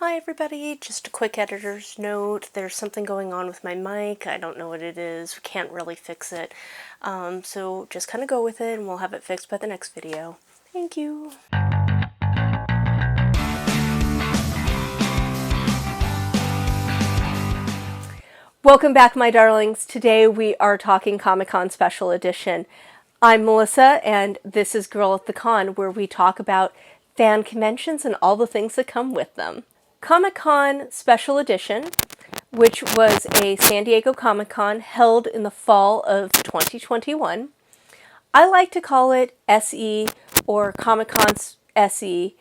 Hi everybody, just a quick editor's note. There's something going on with my mic. I don't know what it is. We can't really fix it. So just kind of go with it and we'll have it fixed by the next video. Thank you. Welcome back, my darlings. Today we are talking Comic-Con Special Edition. I'm Melissa and this is Girl at the Con, where we talk about fan conventions and all the things that come with them. Comic-Con Special Edition, which was a San Diego Comic-Con held in the fall of 2021. I like to call it SE or Comic-Con SE.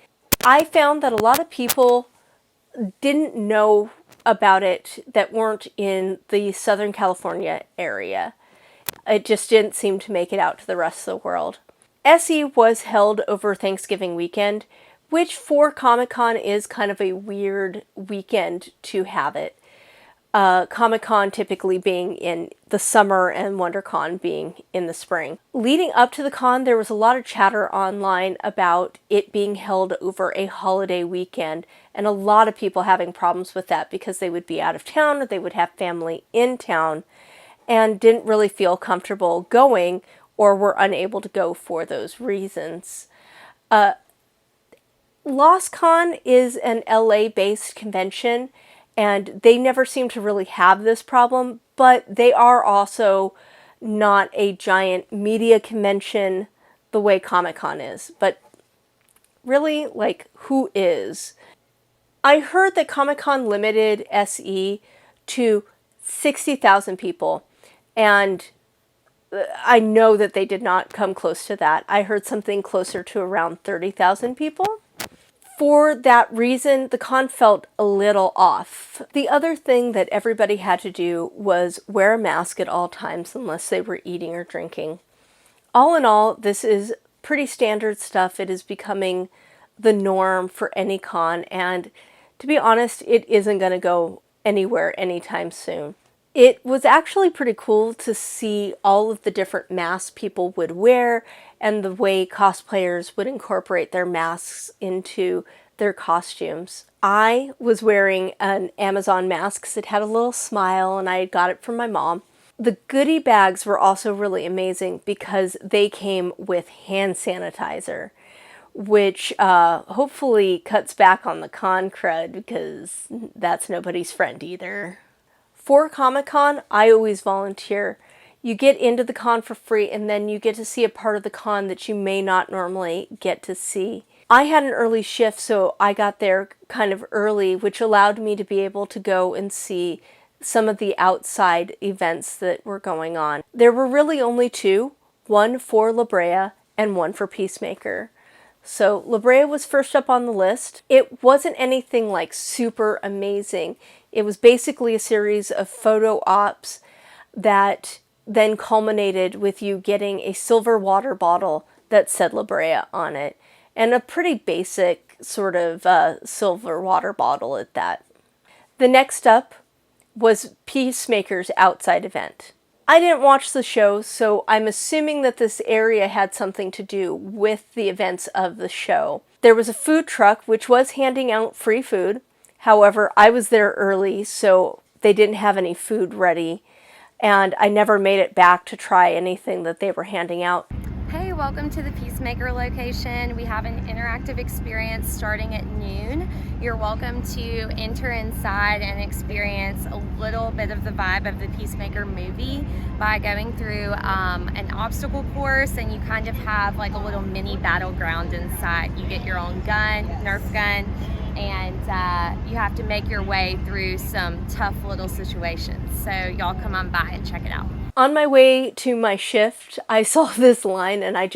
I found that a lot of people didn't know about it that weren't in the Southern California area. It just didn't seem to make it out to the rest of the world. SE was held over Thanksgiving weekend, which for Comic-Con is kind of a weird weekend to have it. Comic-Con typically being in the summer and WonderCon being in the spring. Leading up to the con, there was a lot of chatter online about it being held over a holiday weekend, and a lot of people having problems with that because they would be out of town or they would have family in town and didn't really feel comfortable going or were unable to go for those reasons. LostCon is an LA-based convention, and they never seem to really have this problem, but they are also not a giant media convention the way Comic-Con is. But really, like, who is? I heard that Comic-Con limited SE to 60,000 people, and I know that they did not come close to that. I heard something closer to around 30,000 people. For that reason, the con felt a little off. The other thing that everybody had to do was wear a mask at all times unless they were eating or drinking. All in all, this is pretty standard stuff. It is becoming the norm for any con, and to be honest, it isn't going to go anywhere anytime soon. It was actually pretty cool to see all of the different masks people would wear and the way cosplayers would incorporate their masks into their costumes. I was wearing an Amazon mask because it had a little smile and I got it from my mom. The goodie bags were also really amazing because they came with hand sanitizer, which hopefully cuts back on the con crud because that's nobody's friend either. For Comic-Con, I always volunteer. You get into the con for free and then you get to see a part of the con that you may not normally get to see. I had an early shift, so I got there kind of early, which allowed me to be able to go and see some of the outside events that were going on. There were really only two, one for La Brea and one for Peacemaker. So La Brea was first up on the list. It wasn't anything like super amazing. It was basically a series of photo ops that then culminated with you getting a silver water bottle that said La Brea on it, and a pretty basic sort of silver water bottle at that. The next up was Peacemaker's outside event. I didn't watch the show, so I'm assuming that this area had something to do with the events of the show. There was a food truck which was handing out free food. However, I was there early, so they didn't have any food ready, and I never made it back to try anything that they were handing out. Hey, welcome to the Peacemaker location. We have an interactive experience starting at noon. You're welcome to enter inside and experience a little bit of the vibe of the Peacemaker movie by going through an obstacle course, and you kind of have like a little mini battleground inside. You get your own gun, Nerf gun, and you have to make your way through some tough little situations. So y'all come on by and check it out. On my way to my shift, I saw this line and I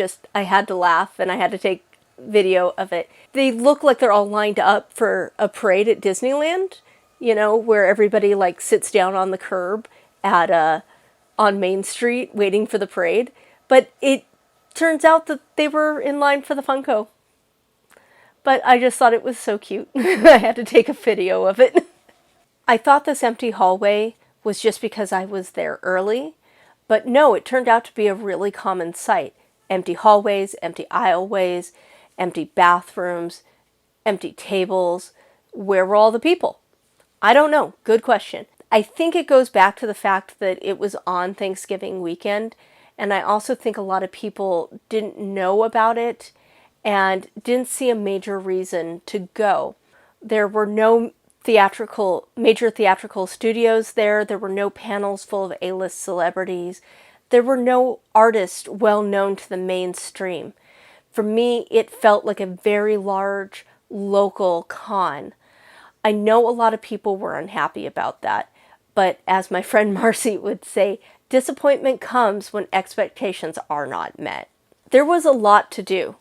had to laugh and I had to take video of it. They look like they're all lined up for a parade at Disneyland, you know, where everybody like sits down on the curb at on Main Street waiting for the parade. But it turns out that they were in line for the Funko. But I just thought it was so cute. I had to take a video of it. I thought this empty hallway was just because I was there early. But no, it turned out to be a really common sight. Empty hallways, empty aisleways, empty bathrooms, empty tables, Where were all the people? I don't know. Good question. I think it goes back to the fact that it was on Thanksgiving weekend, and I also think a lot of people didn't know about it and didn't see a major reason to go. There were no major theatrical studios there. There were no panels full of A-list celebrities. There were no artists well known to the mainstream. For me, it felt like a very large local con. I know a lot of people were unhappy about that, but as my friend Marcy would say, disappointment comes when expectations are not met. There was a lot to do,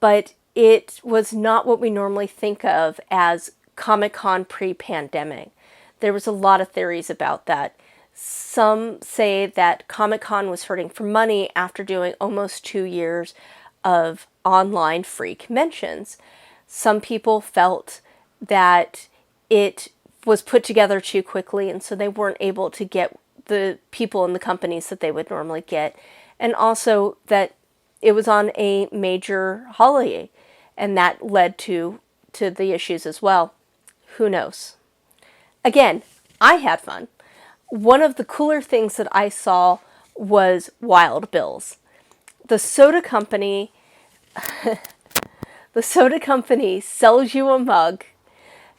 but it was not what we normally think of as Comic-Con pre-pandemic. There was a lot of theories about that. Some say that Comic-Con was hurting for money after doing almost 2 years of online free conventions. Some people felt that it was put together too quickly, and so they weren't able to get the people and the companies that they would normally get. And also that it was on a major holiday, and that led to the issues as well. Who knows? Again, I had fun. One of the cooler things that I saw was Wild Bill's. The soda company sells you a mug,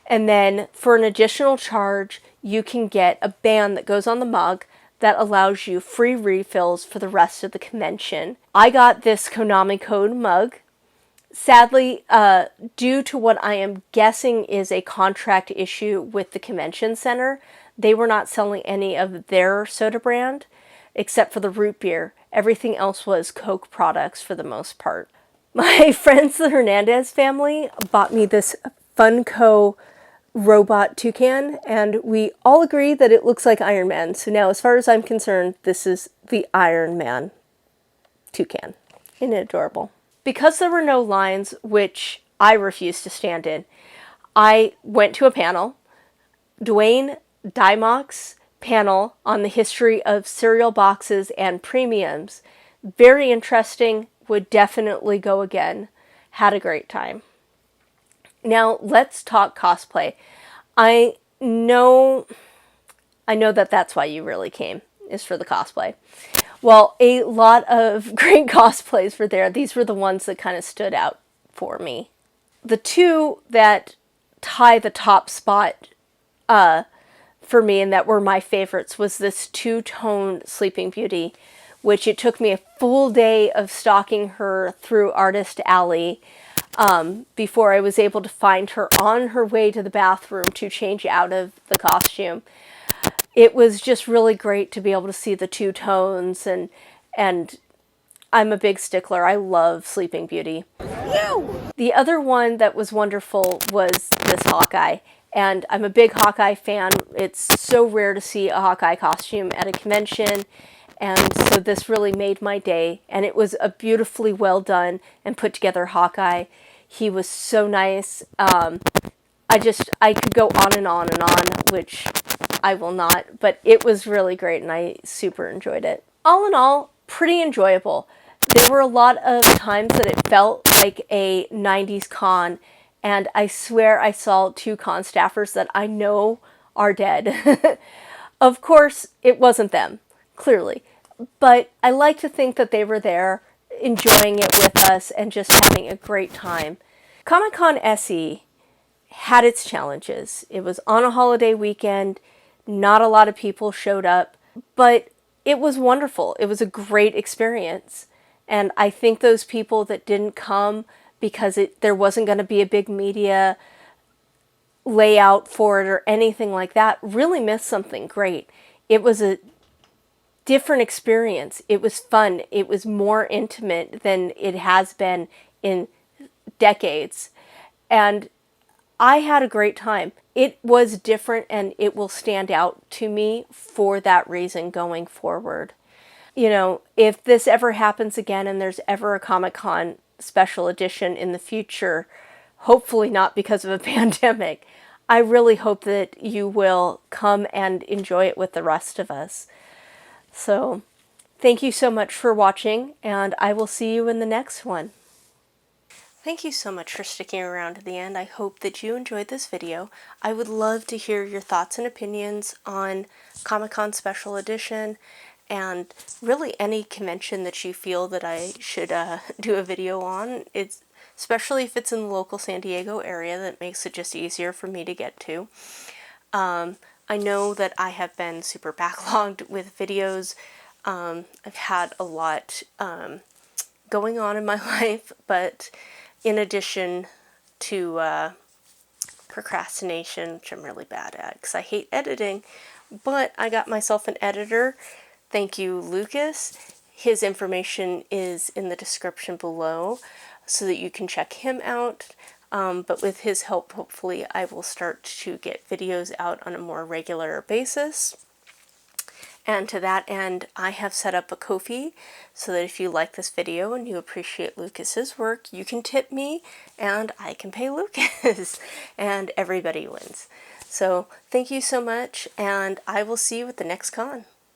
and then for an additional charge, you can get a band that goes on the mug that allows you free refills for the rest of the convention. I got this Konami Code mug. Sadly, due to what I am guessing is a contract issue with the convention center, they were not selling any of their soda brand, except for the root beer. Everything else was Coke products for the most part. My friends, the Hernandez family, bought me this Funko robot toucan, and we all agree that it looks like Iron Man. So now, as far as I'm concerned, this is the Iron Man toucan. Isn't it adorable? Because there were no lines, which I refused to stand in, I went to a panel, Dwayne Dymock's panel on the history of cereal boxes and premiums. Very interesting, would definitely go again. Had a great time. Now, let's talk cosplay. I know that that's why you really came, is for the cosplay. Well, a lot of great cosplays were there. These were the ones that kind of stood out for me. The two that tie the top spot for me and that were my favorites was this two-tone Sleeping Beauty, which it took me a full day of stalking her through Artist Alley before I was able to find her on her way to the bathroom to change out of the costume. It was just really great to be able to see the two tones, and I'm a big stickler. I love Sleeping Beauty. The other one that was wonderful was this Hawkeye, and I'm a big Hawkeye fan. It's so rare to see a Hawkeye costume at a convention, and so this really made my day, and it was a beautifully well done and put together Hawkeye. He was so nice. I could go on and on and on, which I will not, but it was really great and I super enjoyed it. All in all, pretty enjoyable. There were a lot of times that it felt like a 90s con, and I swear I saw two con staffers that I know are dead. Of course, it wasn't them, clearly, but I like to think that they were there enjoying it with us and just having a great time. Comic-Con SE had its challenges. It was on a holiday weekend. Not a lot of people showed up, but it was wonderful. It was a great experience. And I think those people that didn't come because there wasn't going to be a big media layout for it or anything like that really missed something great. It was a different experience. It was fun. It was more intimate than it has been in decades. And I had a great time. It was different, and it will stand out to me for that reason going forward. You know, if this ever happens again and there's ever a Comic-Con special edition in the future, hopefully not because of a pandemic, I really hope that you will come and enjoy it with the rest of us. So, thank you so much for watching, and I will see you in the next one. Thank you so much for sticking around to the end. I hope that you enjoyed this video. I would love to hear your thoughts and opinions on Comic-Con Special Edition and really any convention that you feel that I should do a video on. It's especially if it's in the local San Diego area, that makes it just easier for me to get to. I know that I have been super backlogged with videos. I've had a lot going on in my life, but in addition to procrastination, which I'm really bad at because I hate editing, but I got myself an editor. Thank you, Lukas. His information is in the description below so that you can check him out. But with his help, hopefully, I will start to get videos out on a more regular basis. And to that end, I have set up a Kofi so that if you like this video and you appreciate Lukas's work, you can tip me and I can pay Lukas and everybody wins. So thank you so much, and I will see you at the next con.